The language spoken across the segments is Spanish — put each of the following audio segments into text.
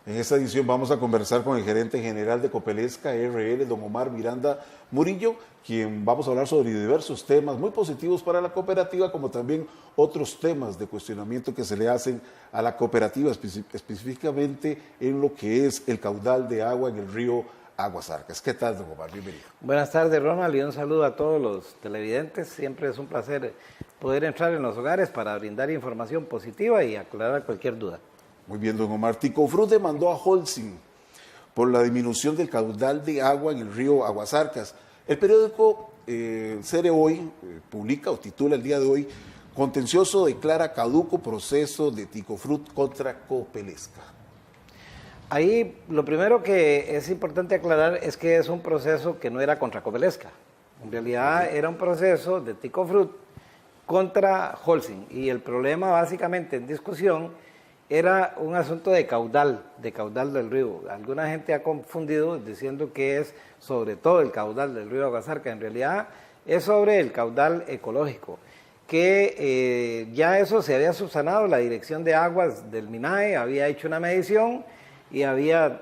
En esta edición vamos a conversar con el gerente general de Copelesca RL, don Omar Miranda Murillo, quien vamos a hablar sobre diversos temas muy positivos para la cooperativa, como también otros temas de cuestionamiento que se le hacen a la cooperativa, específicamente en lo que es el caudal de agua en el río Aguasarcas. ¿Qué tal, don Omar? Bienvenido. Buenas tardes, Ronald, y un saludo a todos los televidentes. Siempre es un placer poder entrar en los hogares para brindar información positiva y aclarar cualquier duda. Muy bien, don Omar. Ticofrut demandó a Holcim por la disminución del caudal de agua en el río Aguasarcas. El periódico Cere Hoy publica o titula el día de hoy: contencioso declara caduco proceso de Ticofrut contra Copelesca. Ahí lo primero que es importante aclarar es que es un proceso que no era contra Copelesca. En realidad era un proceso de Ticofrut contra Holcim, y el problema básicamente en discusión era un asunto de caudal del río. Alguna gente ha confundido diciendo que es sobre todo el caudal del río Aguasarcas. En realidad es sobre el caudal ecológico, que ya eso se había subsanado. La Dirección de Aguas del MINAE había hecho una medición y había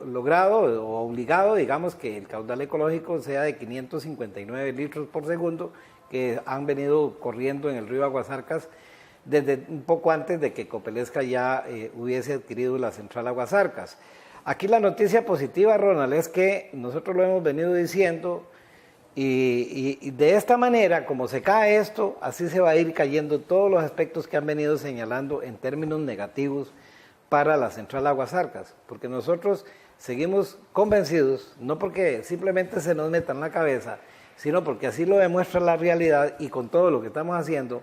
logrado o obligado, digamos, que el caudal ecológico sea de 559 litros por segundo, que han venido corriendo en el río Aguasarcas desde un poco antes de que Copelesca ya hubiese adquirido la central Aguasarcas. Aquí la noticia positiva, Ronald, es que nosotros lo hemos venido diciendo, y de esta manera, como se cae esto, así se va a ir cayendo todos los aspectos que han venido señalando en términos negativos para la central Aguasarcas, porque nosotros seguimos convencidos, no porque simplemente se nos meta en la cabeza, sino porque así lo demuestra la realidad, y con todo lo que estamos haciendo,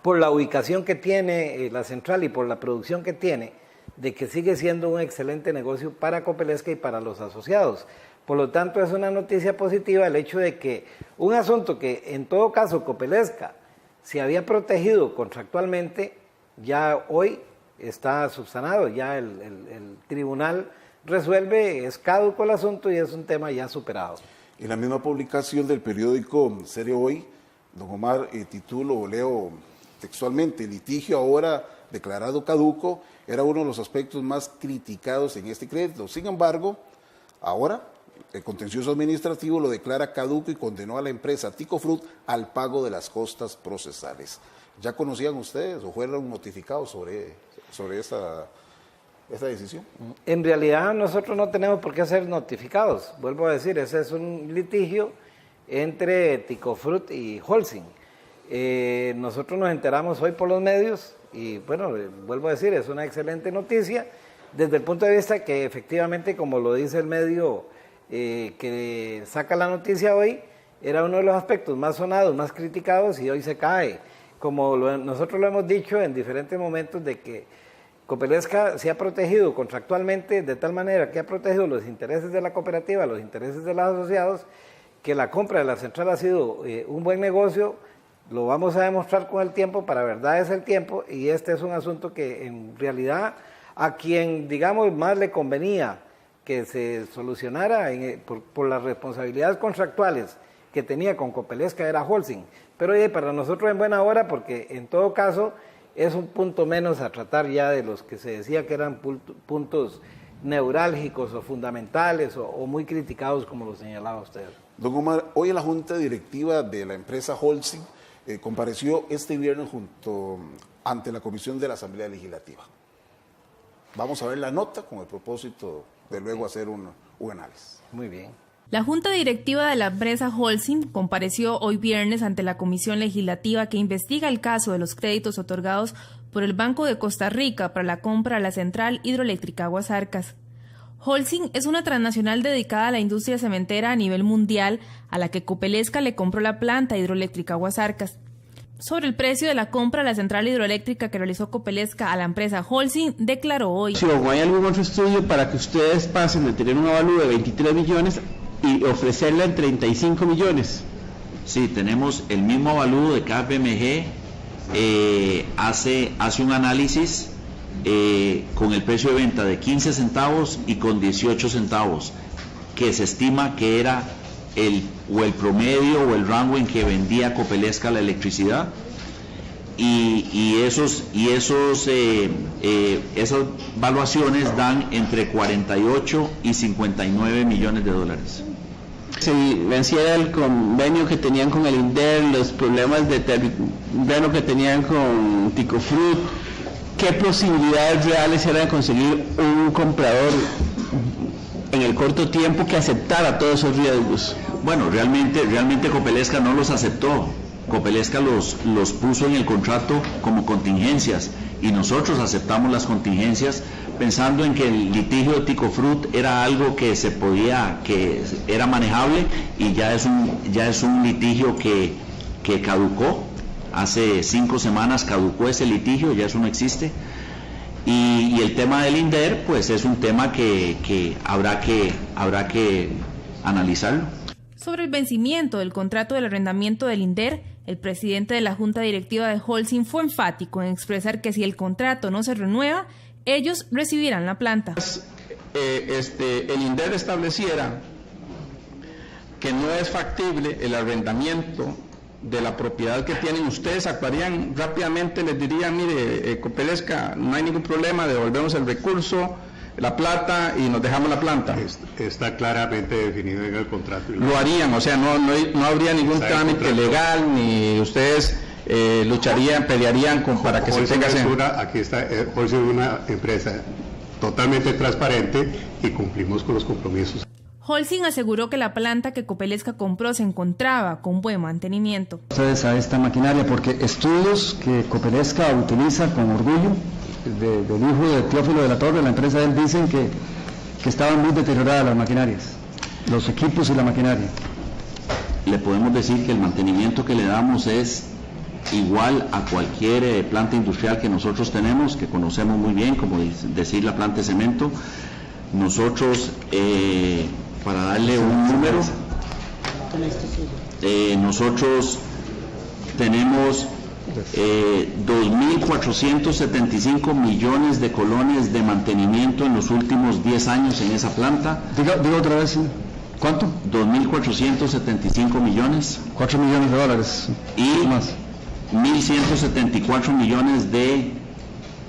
por la ubicación que tiene la central y por la producción que tiene, de que sigue siendo un excelente negocio para Copelesca y para los asociados. Por lo tanto, es una noticia positiva el hecho de que un asunto que en todo caso Copelesca se había protegido contractualmente, ya hoy está subsanado, ya el tribunal resuelve, es caduco el asunto y es un tema ya superado. En la misma publicación del periódico Cere Hoy, don Omar, titulo o leo textualmente: el litigio ahora declarado caduco era uno de los aspectos más criticados en este crédito. Sin embargo, ahora el contencioso administrativo lo declara caduco y condenó a la empresa Ticofrut al pago de las costas procesales. ¿Ya conocían ustedes o fueron notificados sobre esta decisión? En realidad nosotros no tenemos por qué ser notificados. Vuelvo a decir, ese es un litigio entre Ticofrut y Holcim. Nosotros nos enteramos hoy por los medios y bueno, vuelvo a decir, es una excelente noticia desde el punto de vista que efectivamente, como lo dice el medio que saca la noticia hoy, era uno de los aspectos más sonados, más criticados, y hoy se cae. Como nosotros lo hemos dicho en diferentes momentos, de que Copelesca se ha protegido contractualmente de tal manera que ha protegido los intereses de la cooperativa, los intereses de los asociados, que la compra de la central ha sido un buen negocio. Lo vamos a demostrar con el tiempo, para verdad es el tiempo, y este es un asunto que en realidad a quien, digamos, más le convenía que se solucionara por las responsabilidades contractuales que tenía con Copelesca era Holcim. Pero para nosotros en buena hora, porque en todo caso es un punto menos a tratar ya de los que se decía que eran puntos neurálgicos o fundamentales o muy criticados, como lo señalaba usted. Don Omar, hoy en la junta directiva de la empresa Holcim compareció este viernes ante la comisión de la Asamblea Legislativa. Vamos a ver la nota con el propósito de luego hacer un análisis. Muy bien. La Junta Directiva de la empresa Holcim compareció hoy viernes ante la Comisión Legislativa que investiga el caso de los créditos otorgados por el Banco de Costa Rica para la compra de la central hidroeléctrica Aguasarcas. Holcim es una transnacional dedicada a la industria cementera a nivel mundial, a la que Copelesca le compró la planta hidroeléctrica Aguasarcas. Sobre el precio de la compra de la central hidroeléctrica que realizó Copelesca a la empresa Holcim, declaró hoy: ¿O hay algún otro estudio para que ustedes pasen de tener un avalúo de 23 millones y ofrecerla en 35 millones? Sí, tenemos el mismo avalúo de KPMG, hace un análisis con el precio de venta de 15 centavos y con 18 centavos, que se estima que era el promedio o el rango en que vendía Copelesca la electricidad. y esas valuaciones dan entre 48 y 59 millones de dólares. Si venciera el convenio que tenían con el INDER, los problemas de terreno que tenían con Ticofrut, ¿qué posibilidades reales eran de conseguir un comprador en el corto tiempo que aceptara todos esos riesgos? Bueno, realmente Copelesca no los aceptó. Copelesca los puso en el contrato como contingencias y nosotros aceptamos las contingencias pensando en que el litigio de Ticofrut era algo que que era manejable, y ya es un litigio que caducó. Hace 5 semanas caducó ese litigio, ya eso no existe. Y el tema del INDER, pues es un tema que habrá que analizarlo. Sobre el vencimiento del contrato del arrendamiento del INDER, el presidente de la Junta Directiva de Holcim fue enfático en expresar que si el contrato no se renueva, ellos recibirán la planta. El INDER estableciera que no es factible el arrendamiento de la propiedad que tienen, ustedes actuarían rápidamente, les dirían, mire, Copelesca, no hay ningún problema, devolvemos el recurso, la plata y nos dejamos la planta. Está claramente definido en el contrato. Lo harían, o sea, no habría ningún trámite legal, ni ustedes pelearían para que Holcim se tenga... aquí está, Holcim es una empresa totalmente transparente y cumplimos con los compromisos. Holcim aseguró que la planta que Copelesca compró se encontraba con buen mantenimiento. Ustedes a esta maquinaria, porque estudios que Copelesca utiliza con orgullo, del hijo de Teófilo de la Torre, la empresa de él, dicen que estaban muy deterioradas las maquinarias, los equipos y la maquinaria. Le podemos decir que el mantenimiento que le damos es igual a cualquier planta industrial que nosotros tenemos, que conocemos muy bien, como decir la planta de cemento.Nosotros, para darle un número, nosotros tenemos 2.475 millones de colones de mantenimiento en los últimos 10 años en esa planta. Diga otra vez, ¿cuánto? 2.475 millones. 4 millones de dólares. Y más. 1.174 millones de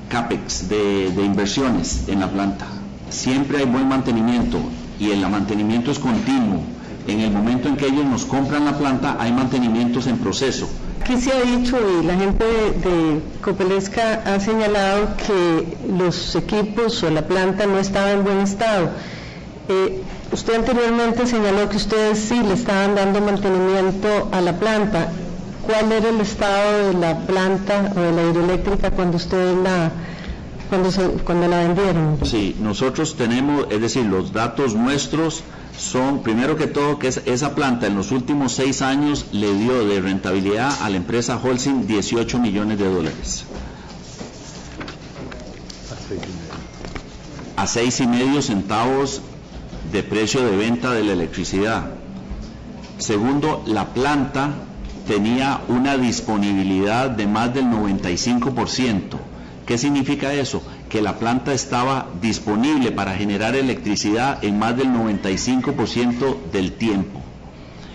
CAPEX, de inversiones en la planta. Siempre hay buen mantenimiento y el mantenimiento es continuo. En el momento en que ellos nos compran la planta, hay mantenimientos en proceso. Aquí se ha dicho, y la gente de Copelesca ha señalado, que los equipos o la planta no estaba en buen estado. Usted anteriormente señaló que ustedes sí le estaban dando mantenimiento a la planta. ¿Cuál era el estado de la planta o de la hidroeléctrica cuando ustedes cuando la vendieron? Sí, nosotros tenemos, es decir, los datos nuestros son, primero que todo, que esa planta en los últimos 6 años le dio de rentabilidad a la empresa Holcim 18 millones de dólares. A 6,5 centavos de precio de venta de la electricidad. Segundo, la planta tenía una disponibilidad de más del 95%. ¿Qué significa eso? Que la planta estaba disponible para generar electricidad en más del 95% del tiempo.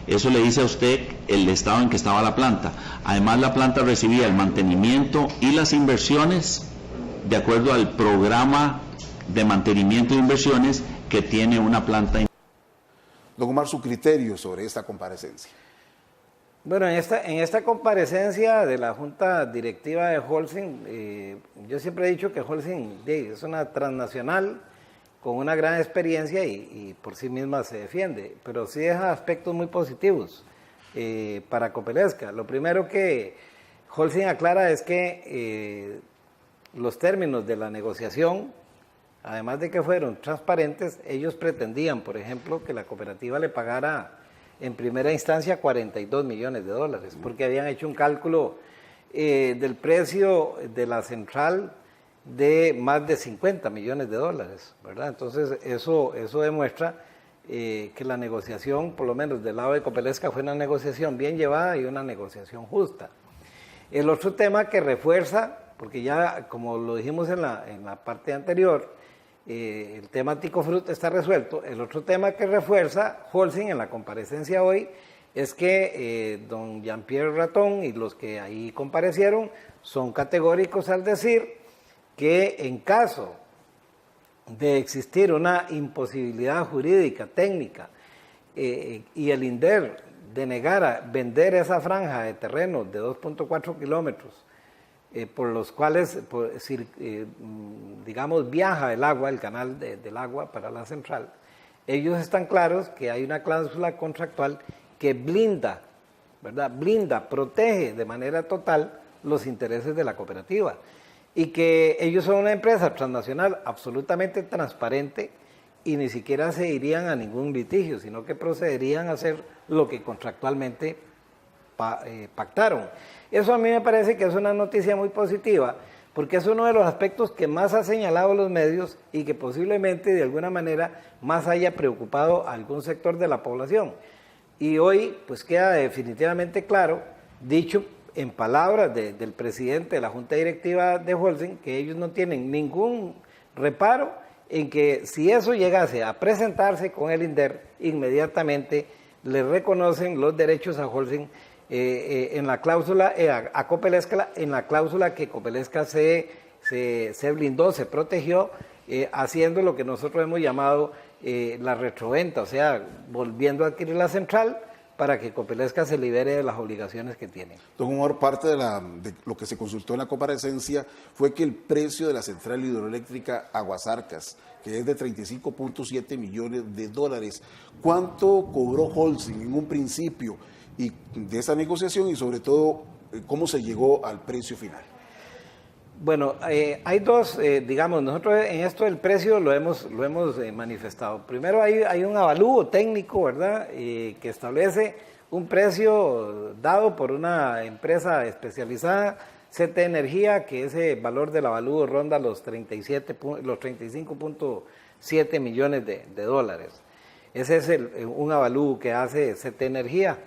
Eso le dice a usted el estado en que estaba la planta. Además, la planta recibía el mantenimiento y las inversiones de acuerdo al programa de mantenimiento de inversiones que tiene una planta. Don Omar, su criterio sobre esta comparecencia. Bueno, en esta comparecencia de la Junta Directiva de Holcim, yo siempre he dicho que Holcim es una transnacional con una gran experiencia y por sí misma se defiende, pero sí deja aspectos muy positivos para Copelesca. Lo primero que Holcim aclara es que los términos de la negociación, además de que fueron transparentes, ellos pretendían, por ejemplo, que la cooperativa le pagara en primera instancia 42 millones de dólares, porque habían hecho un cálculo del precio de la central de más de 50 millones de dólares, ¿verdad? Entonces eso demuestra que la negociación, por lo menos del lado de Copelesca, fue una negociación bien llevada y una negociación justa. El otro tema que refuerza, porque ya como lo dijimos en la parte anterior, el tema Ticofrut está resuelto. El otro tema que refuerza Holcim en la comparecencia hoy es que don Jean-Pierre Raton y los que ahí comparecieron son categóricos al decir que en caso de existir una imposibilidad jurídica, técnica, y el INDER denegara vender esa franja de terreno de 2.4 kilómetros, por los cuales, digamos, viaja el agua, el canal del agua para la central, ellos están claros que hay una cláusula contractual que blinda, ¿verdad? Blinda, protege de manera total los intereses de la cooperativa y que ellos son una empresa transnacional absolutamente transparente y ni siquiera se irían a ningún litigio, sino que procederían a hacer lo que contractualmente pactaron. Eso a mí me parece que es una noticia muy positiva, porque es uno de los aspectos que más ha señalado los medios y que posiblemente de alguna manera más haya preocupado a algún sector de la población. Y hoy pues queda definitivamente claro, dicho en palabras del presidente de la Junta Directiva de Holcim, que ellos no tienen ningún reparo en que si eso llegase a presentarse con el INDER, inmediatamente le reconocen los derechos a Holcim en la cláusula, a Copelesca, en la cláusula que Copelesca se blindó, se protegió, haciendo lo que nosotros hemos llamado la retroventa, o sea, volviendo a adquirir la central para que Copelesca se libere de las obligaciones que tiene. Don Omar, parte de lo que se consultó en la comparecencia fue que el precio de la central hidroeléctrica Aguasarcas, que es de 35.7 millones de dólares, ¿cuánto cobró Holcim en un principio y de esa negociación y sobre todo cómo se llegó al precio final? Bueno, hay dos, digamos, nosotros en esto del precio lo hemos manifestado. Primero hay un avalúo técnico, ¿verdad?, que establece un precio dado por una empresa especializada, CT Energía, que ese valor del avalúo ronda los 35.7 millones de dólares. Ese es un avalúo que hace CT Energía.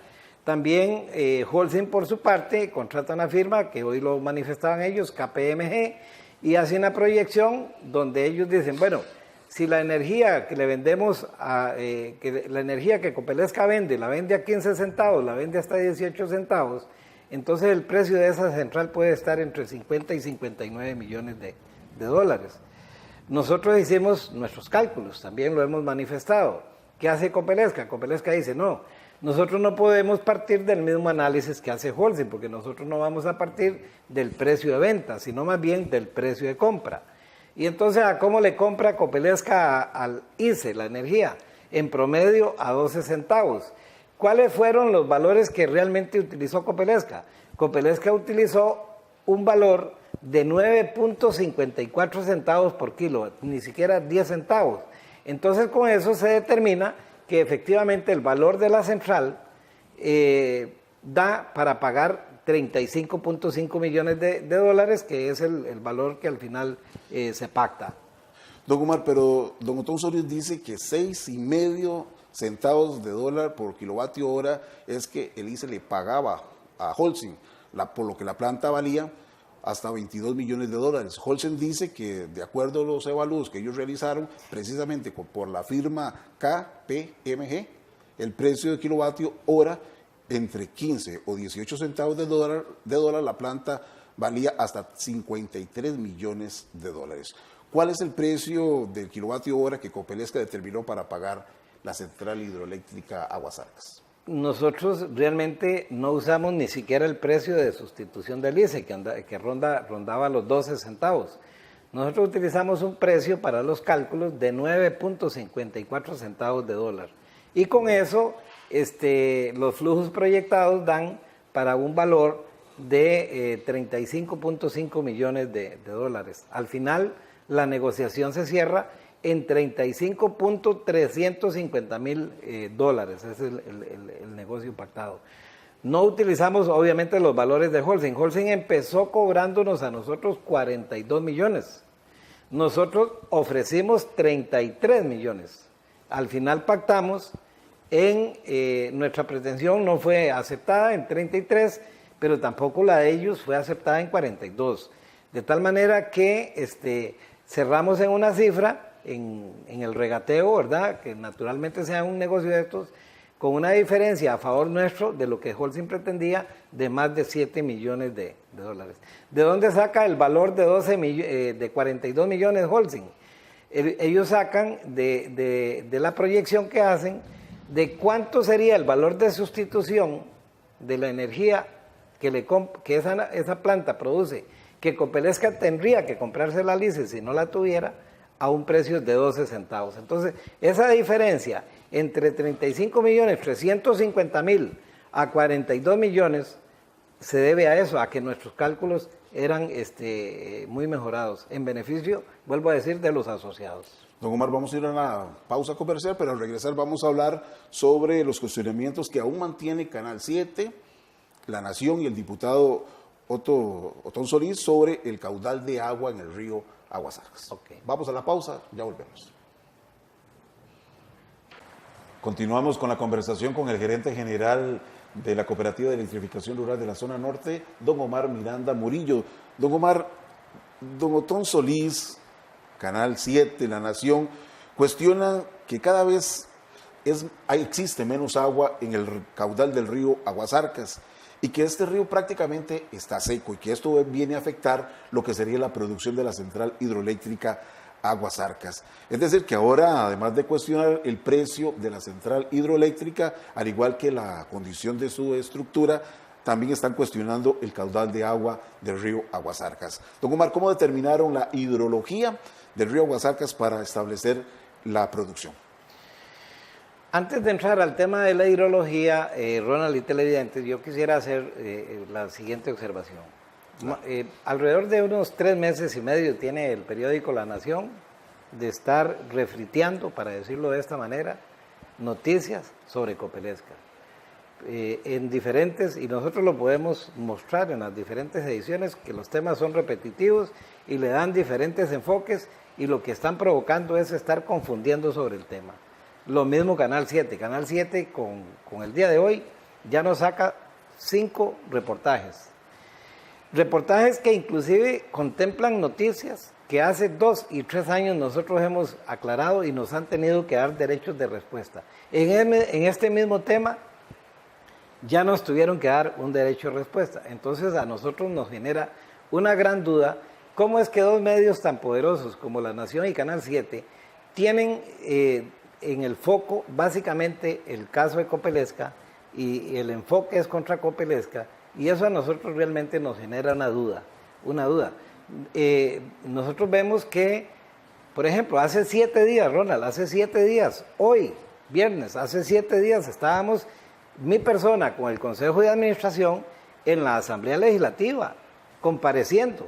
También Holcim, por su parte, contrata una firma que hoy lo manifestaban ellos, KPMG, y hace una proyección donde ellos dicen, bueno, si la energía que le vendemos, la energía que Copelesca vende, la vende a 15 centavos, la vende hasta 18 centavos, entonces el precio de esa central puede estar entre 50 y 59 millones de dólares. Nosotros hicimos nuestros cálculos, también lo hemos manifestado. ¿Qué hace Copelesca? Copelesca dice, no, nosotros no podemos partir del mismo análisis que hace Holcim, porque nosotros no vamos a partir del precio de venta, sino más bien del precio de compra. Y entonces, ¿a cómo le compra Copelesca al ICE, la energía? En promedio a 12 centavos. ¿Cuáles fueron los valores que realmente utilizó Copelesca? Copelesca utilizó un valor de 9.54 centavos por kilo, ni siquiera 10 centavos. Entonces, con eso se determina que efectivamente el valor de la central da para pagar 35.5 millones de dólares, que es el valor que al final se pacta. Don Omar, pero don Otón Solis dice que 6.5 centavos de dólar por kilovatio hora es que el ICE le pagaba a Holcim, por lo que la planta valía hasta 22 millones de dólares. Holcim dice que, de acuerdo a los evaluados que ellos realizaron, precisamente por la firma KPMG, el precio de kilovatio hora entre 15 o 18 centavos de dólar, la planta valía hasta 53 millones de dólares. ¿Cuál es el precio del kilovatio hora que Copelesca determinó para pagar la central hidroeléctrica Aguasarcas? Nosotros realmente no usamos ni siquiera el precio de sustitución del ICE, que rondaba los 12 centavos. Nosotros utilizamos un precio para los cálculos de 9.54 centavos de dólar. Y con eso, los flujos proyectados dan para un valor de 35.5 millones de dólares. Al final, la negociación se cierra en 35.350.000 dólares, ese es el negocio pactado. No utilizamos obviamente los valores de Holcim. Holcim empezó cobrándonos a nosotros 42 millones. Nosotros ofrecimos 33 millones. Al final pactamos nuestra pretensión no fue aceptada en 33, pero tampoco la de ellos fue aceptada en 42. De tal manera que cerramos en una cifra en el regateo, ¿verdad?, que naturalmente sea un negocio de estos, con una diferencia a favor nuestro de lo que Holcim pretendía de más de 7 millones de dólares. ¿De dónde saca el valor de 42 millones Holcim? Ellos sacan de la proyección que hacen de cuánto sería el valor de sustitución de la energía que esa planta produce, que Copelesca tendría que comprarse la licencia si no la tuviera, a un precio de 12 centavos. Entonces, esa diferencia entre 35.350.000 a 42 millones se debe a eso, a que nuestros cálculos eran muy mejorados, en beneficio, vuelvo a decir, de los asociados. Don Omar, vamos a ir a una pausa comercial, pero al regresar vamos a hablar sobre los cuestionamientos que aún mantiene Canal 7, La Nación y el diputado Otón Solís sobre el caudal de agua en el río Aguasarcas. Okay. Vamos a la pausa, ya volvemos. Continuamos con la conversación con el gerente general de la Cooperativa de Electrificación Rural de la Zona Norte, don Omar Miranda Murillo. Don Omar, don Otón Solís, Canal 7, La Nación, cuestionan que cada vez existe menos agua en el caudal del río Aguasarcas y que este río prácticamente está seco y que esto viene a afectar lo que sería la producción de la central hidroeléctrica Aguasarcas. Es decir, que ahora, además de cuestionar el precio de la central hidroeléctrica, al igual que la condición de su estructura, también están cuestionando el caudal de agua del río Aguasarcas. Don Omar, ¿cómo determinaron la hidrología del río Aguasarcas para establecer la producción? Antes de entrar al tema de la hidrología, Ronald y televidentes, yo quisiera hacer la siguiente observación. Alrededor de unos 3 meses y medio tiene el periódico La Nación de estar refriteando, para decirlo de esta manera, noticias sobre Copelesca. En diferentes, y nosotros lo podemos mostrar en las diferentes ediciones, que los temas son repetitivos y le dan diferentes enfoques y lo que están provocando es estar confundiendo sobre el tema. Lo mismo Canal 7. Canal 7 con el día de hoy ya nos saca 5 reportajes. Reportajes que inclusive contemplan noticias que hace 2 y 3 años nosotros hemos aclarado y nos han tenido que dar derechos de respuesta. En este mismo tema ya nos tuvieron que dar un derecho de respuesta. Entonces a nosotros nos genera una gran duda, ¿cómo es que 2 medios tan poderosos como La Nación y Canal 7 tienen en el foco básicamente el caso de Copelesca y el enfoque es contra Copelesca? Y eso a nosotros realmente nos genera una duda. Nosotros vemos que, por ejemplo, hace 7 días, Ronald, hace 7 días, hoy, viernes, hace 7 días estábamos, mi persona con el Consejo de Administración en la Asamblea Legislativa, compareciendo.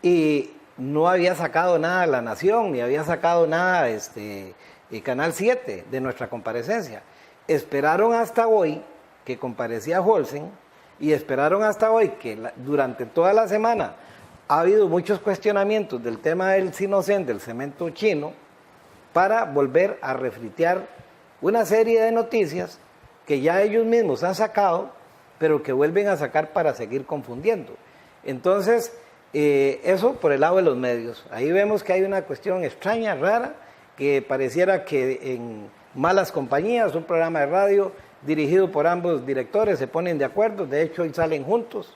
Y no había sacado nada La Nación, ni había sacado nada Canal 7 de nuestra comparecencia. Esperaron hasta hoy que comparecía Holcim y esperaron hasta hoy que durante toda la semana ha habido muchos cuestionamientos del tema del Sinocen, del cemento chino, para volver a refritear una serie de noticias que ya ellos mismos han sacado, pero que vuelven a sacar para seguir confundiendo. Entonces, eso por el lado de los medios. Ahí vemos que hay una cuestión extraña, rara, que pareciera que en malas compañías, un programa de radio dirigido por ambos directores, se ponen de acuerdo, de hecho hoy salen juntos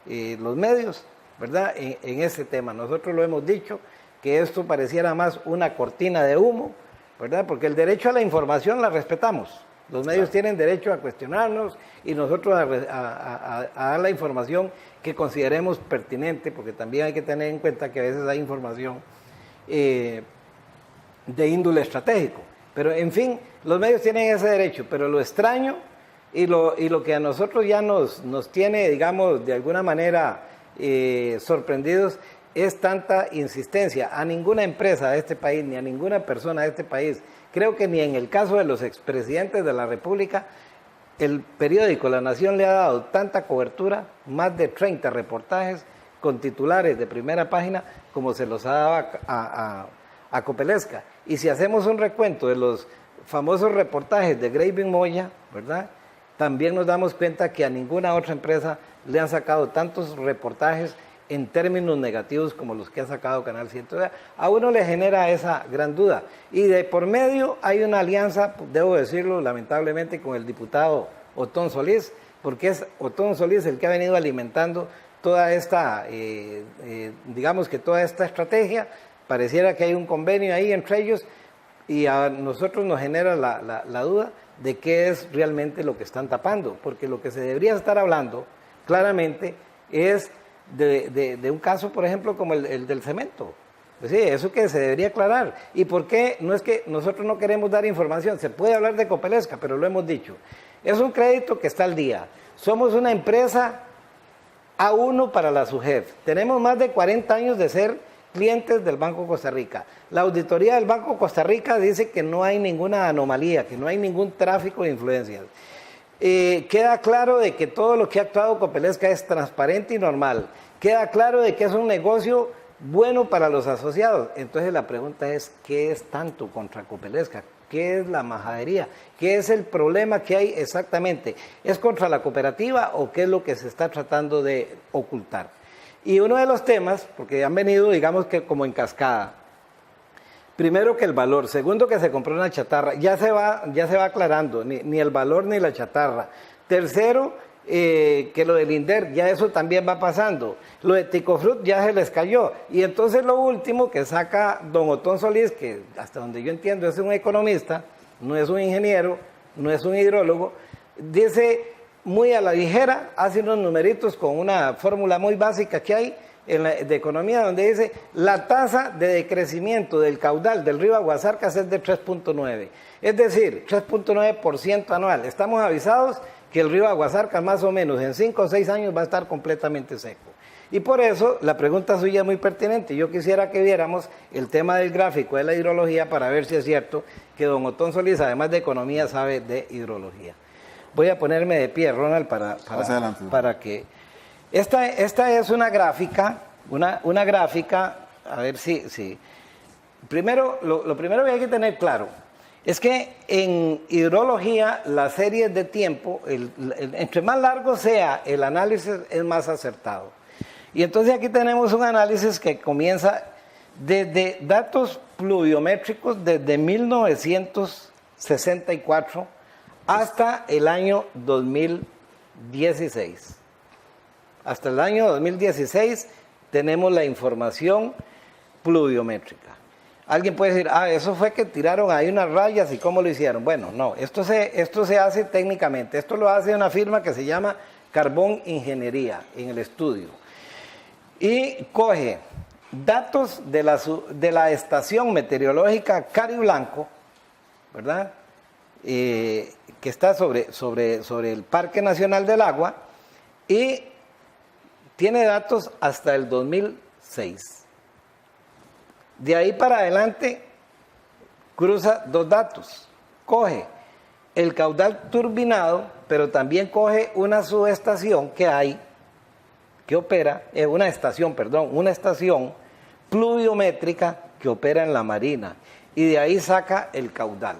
los medios, ¿verdad? En este tema. Nosotros lo hemos dicho, que esto pareciera más una cortina de humo, ¿verdad? Porque el derecho a la información la respetamos. Los medios tienen derecho a cuestionarnos y nosotros a dar la información que consideremos pertinente, porque también hay que tener en cuenta que a veces hay información de índole estratégico. Pero en fin, los medios tienen ese derecho, pero lo extraño y lo que a nosotros ya nos tiene, digamos, de alguna manera sorprendidos es tanta insistencia. A ninguna empresa de este país, ni a ninguna persona de este país, creo que ni en el caso de los expresidentes de la República, el periódico La Nación le ha dado tanta cobertura, más de 30 reportajes con titulares de primera página, como se los ha dado a Copelesca. Y si hacemos un recuento de los famosos reportajes de Graving Moya, ¿verdad?, también nos damos cuenta que a ninguna otra empresa le han sacado tantos reportajes en términos negativos como los que ha sacado Canal 100. A uno le genera esa gran duda. Y de por medio hay una alianza, debo decirlo lamentablemente, con el diputado Otón Solís, porque es Otón Solís el que ha venido alimentando toda esta, digamos que toda esta estrategia. Pareciera que hay un convenio ahí entre ellos y a nosotros nos genera la duda de qué es realmente lo que están tapando, porque lo que se debería estar hablando claramente es de un caso, por ejemplo, como el del cemento. Pues sí, eso que se debería aclarar. ¿Y por qué? No es que nosotros no queremos dar información, se puede hablar de Copelesca, pero lo hemos dicho. Es un crédito que está al día. Somos una empresa A1 para la SUGEF. Tenemos más de 40 años de ser clientes del Banco Costa Rica. La auditoría del Banco Costa Rica dice que no hay ninguna anomalía, que no hay ningún tráfico de influencias. Queda claro de que todo lo que ha actuado Copelesca es transparente y normal. Queda claro de que es un negocio bueno para los asociados. Entonces la pregunta es, ¿qué es tanto contra Copelesca? ¿Qué es la majadería? ¿Qué es el problema que hay exactamente? ¿Es contra la cooperativa o qué es lo que se está tratando de ocultar? Y uno de los temas, porque han venido, digamos que como en cascada, primero que el valor, segundo que se compró una chatarra, ya se va aclarando, ni el valor ni la chatarra. Tercero, que lo del INDER, ya eso también va pasando. Lo de Ticofrut ya se les cayó. Y entonces lo último que saca don Otón Solís, que hasta donde yo entiendo es un economista, no es un ingeniero, no es un hidrólogo, dice muy a la ligera, hace unos numeritos con una fórmula muy básica que hay de economía, donde dice la tasa de decrecimiento del caudal del río Aguasarcas es de 3.9, es decir, 3.9% anual. Estamos avisados que el río Aguasarcas más o menos en 5 o 6 años va a estar completamente seco. Y por eso la pregunta suya es muy pertinente. Yo quisiera que viéramos el tema del gráfico de la hidrología para ver si es cierto que don Otón Solís, además de economía, sabe de hidrología. Voy a ponerme de pie, Ronald, para que... Esta es una gráfica, una gráfica, a ver si... Primero, lo primero que hay que tener claro es que en hidrología las series de tiempo, entre más largo sea el análisis, es más acertado. Y entonces aquí tenemos un análisis que comienza desde datos pluviométricos desde 1964 hasta el año 2016. Hasta el año 2016 tenemos la información pluviométrica. Alguien puede decir, eso fue que tiraron ahí unas rayas y cómo lo hicieron. Bueno, no, esto se hace técnicamente. Esto lo hace una firma que se llama Carbón Ingeniería en el estudio. Y coge datos de la estación meteorológica Cariblanco, ¿verdad? Que está sobre el Parque Nacional del Agua, y tiene datos hasta el 2006. De ahí para adelante cruza dos datos. Coge el caudal turbinado, pero también coge una subestación que hay, que opera, una estación pluviométrica que opera en la Marina, y de ahí saca el caudal.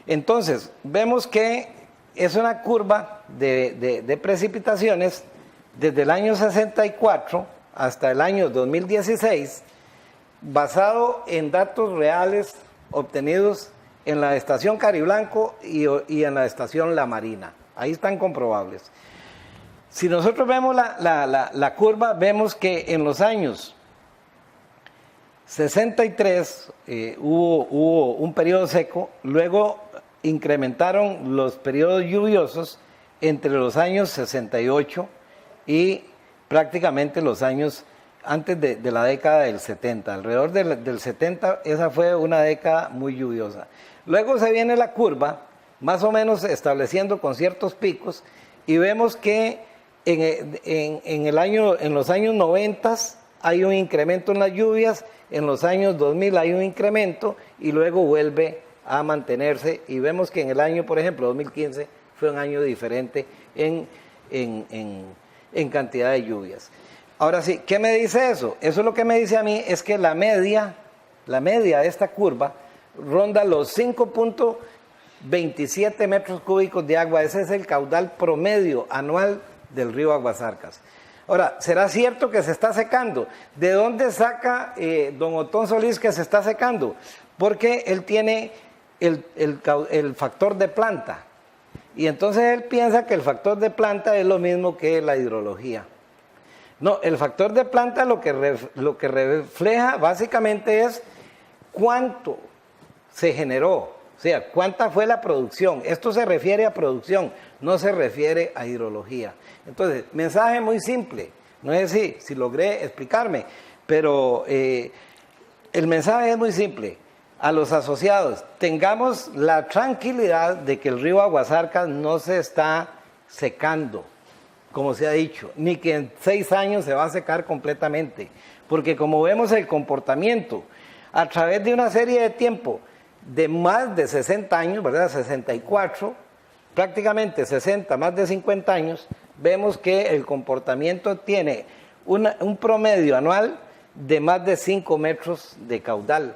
Entonces, vemos que es una curva de precipitaciones desde el año 64 hasta el año 2016, basado en datos reales obtenidos en la estación Cariblanco y en la estación La Marina. Ahí están comprobables. Si nosotros vemos la curva, vemos que en los años 63 hubo un periodo seco, luego incrementaron los periodos lluviosos entre los años 68 y prácticamente los años antes de la década del 70. Alrededor del 70, esa fue una década muy lluviosa. Luego se viene la curva, más o menos estableciendo con ciertos picos, y vemos que en los años 90 hay un incremento en las lluvias, en los años 2000 hay un incremento, y luego vuelve a mantenerse, y vemos que en el año, por ejemplo, 2015, fue un año diferente en cantidad de lluvias. Ahora sí, ¿qué me dice eso? Eso lo que me dice a mí es que la media de esta curva ronda los 5.27 metros cúbicos de agua. Ese es el caudal promedio anual del río Aguasarcas. Ahora, ¿será cierto que se está secando? ¿De dónde saca don Otón Solís que se está secando? Porque él tiene el factor de planta. Y entonces él piensa que el factor de planta es lo mismo que la hidrología. No, el factor de planta lo que refleja básicamente es cuánto se generó, o sea, cuánta fue la producción. Esto se refiere a producción, no se refiere a hidrología. Entonces, mensaje muy simple, no sé si logré explicarme, pero el mensaje es muy simple. A los asociados, tengamos la tranquilidad de que el río Aguasarcas no se está secando, como se ha dicho, ni que en 6 años se va a secar completamente, porque como vemos el comportamiento, a través de una serie de tiempo de más de 60 años, ¿verdad? 64, prácticamente 60, más de 50 años, vemos que el comportamiento tiene un promedio anual de más de 5 metros de caudal,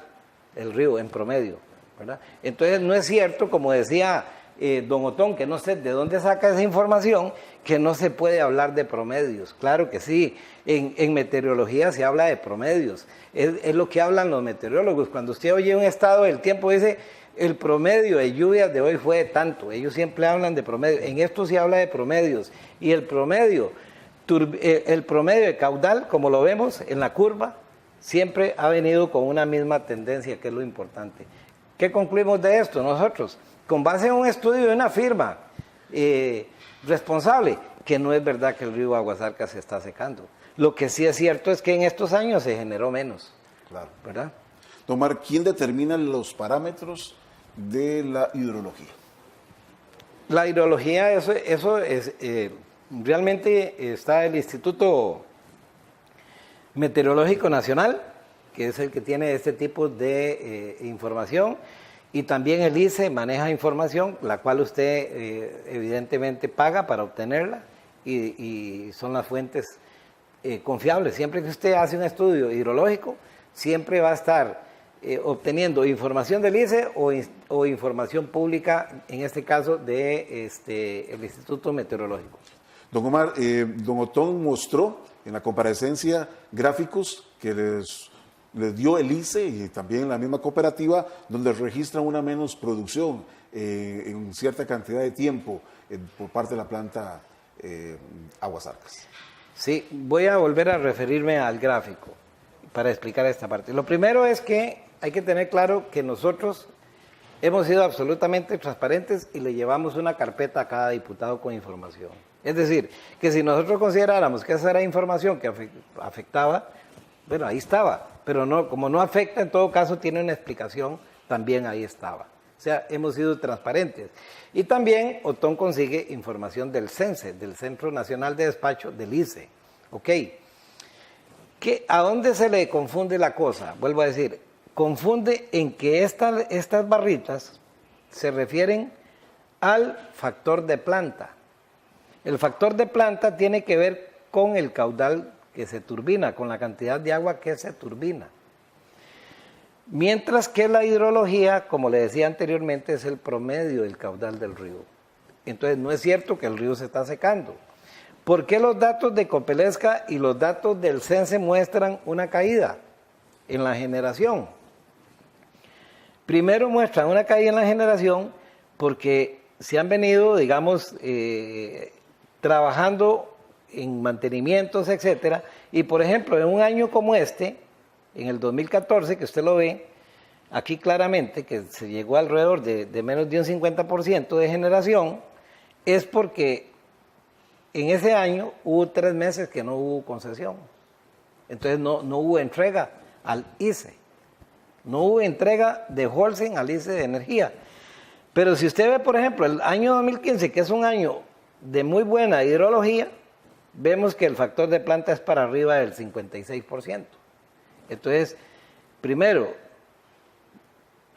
el río en promedio, ¿verdad? Entonces no es cierto, como decía don Otón, que no sé de dónde saca esa información, que no se puede hablar de promedios. Claro que sí, en meteorología se habla de promedios, es lo que hablan los meteorólogos. Cuando usted oye un estado del tiempo, dice, el promedio de lluvias de hoy fue de tanto, ellos siempre hablan de promedio, en esto se habla de promedios, y el promedio de caudal, como lo vemos en la curva, siempre ha venido con una misma tendencia, que es lo importante. ¿Qué concluimos de esto nosotros? Con base en un estudio de una firma responsable, que no es verdad que el río Aguasarcas se está secando. Lo que sí es cierto es que en estos años se generó menos. Claro. ¿Verdad? Don Omar, ¿quién determina los parámetros de la hidrología? La hidrología, eso es, realmente está el Instituto Meteorológico Nacional, que es el que tiene este tipo de información, y también el ICE maneja información, la cual usted evidentemente paga para obtenerla, y son las fuentes confiables. Siempre que usted hace un estudio hidrológico, siempre va a estar obteniendo información del ICE o información pública, en este caso de el Instituto Meteorológico. Don Omar, don Otón mostró en la comparecencia gráficos que les dio el ICE y también la misma cooperativa, donde registran una menos producción en cierta cantidad de tiempo por parte de la planta Aguasarcas. Sí, voy a volver a referirme al gráfico para explicar esta parte. Lo primero es que hay que tener claro que nosotros hemos sido absolutamente transparentes y le llevamos una carpeta a cada diputado con información. Es decir, que si nosotros consideráramos que esa era información que afectaba, bueno, ahí estaba, pero no, como no afecta, en todo caso tiene una explicación, también ahí estaba. O sea, hemos sido transparentes. Y también Otón consigue información del CENSE, del Centro Nacional de Despacho, del ICE. ¿Ok? ¿A dónde se le confunde la cosa? Vuelvo a decir, confunde en que estas barritas se refieren al factor de planta. El factor de planta tiene que ver con el caudal que se turbina, con la cantidad de agua que se turbina. Mientras que la hidrología, como le decía anteriormente, es el promedio del caudal del río. Entonces no es cierto que el río se está secando. ¿Por qué los datos de Copelesca y los datos del CENSE muestran una caída en la generación? Primero muestran una caída en la generación porque se han venido, digamos, trabajando en mantenimientos, etcétera, y por ejemplo, en un año como este, en el 2014, que usted lo ve aquí claramente, que se llegó alrededor de menos de un 50% de generación, es porque en ese año hubo 3 meses que no hubo concesión. Entonces no hubo entrega al ICE, no hubo entrega de Holcim al ICE de energía. Pero si usted ve, por ejemplo, el año 2015, que es un año de muy buena hidrología, vemos que el factor de planta es para arriba del 56%. Entonces,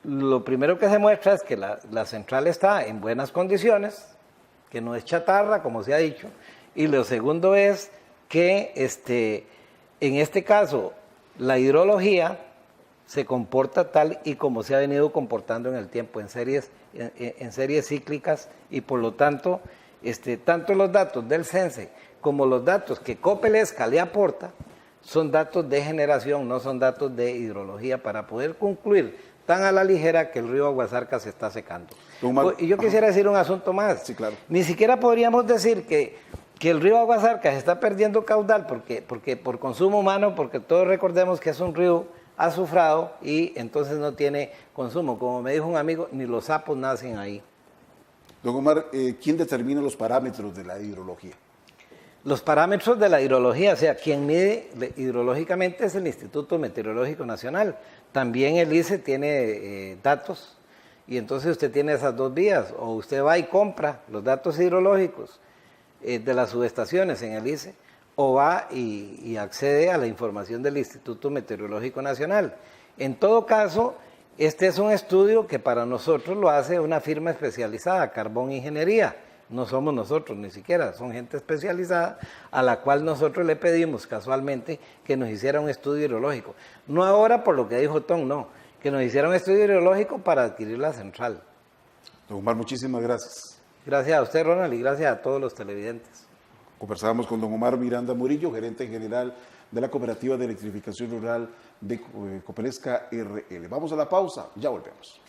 lo primero que se muestra es que la central está en buenas condiciones, que no es chatarra, como se ha dicho, y lo segundo es que en este caso la hidrología se comporta tal y como se ha venido comportando en el tiempo, en series cíclicas, y por lo tanto, tanto los datos del CENSE como los datos que Copelesca le aporta son datos de generación, no son datos de hidrología, para poder concluir tan a la ligera que el río Aguasarca se está secando. Y yo quisiera decir un asunto más. Sí, claro. Ni siquiera podríamos decir que el río Aguasarca se está perdiendo caudal porque por consumo humano, porque todos recordemos que es un río azufrado y entonces no tiene consumo. Como me dijo un amigo, ni los sapos nacen ahí. Don Omar, ¿quién determina los parámetros de la hidrología? Los parámetros de la hidrología, o sea, quien mide hidrológicamente es el Instituto Meteorológico Nacional. También el ICE tiene datos y entonces usted tiene esas dos vías. O usted va y compra los datos hidrológicos de las subestaciones en el ICE, o va y accede a la información del Instituto Meteorológico Nacional. En todo caso, este es un estudio que para nosotros lo hace una firma especializada, Carbón Ingeniería. No somos nosotros ni siquiera, son gente especializada a la cual nosotros le pedimos casualmente que nos hiciera un estudio hidrológico. No ahora por lo que dijo Tom, no, que nos hiciera un estudio hidrológico para adquirir la central. Don Omar, muchísimas gracias. Gracias a usted, Ronald, y gracias a todos los televidentes. Conversábamos con don Omar Miranda Murillo, gerente general de la Cooperativa de Electrificación Rural de Copelesca RL. Vamos a la pausa, ya volvemos.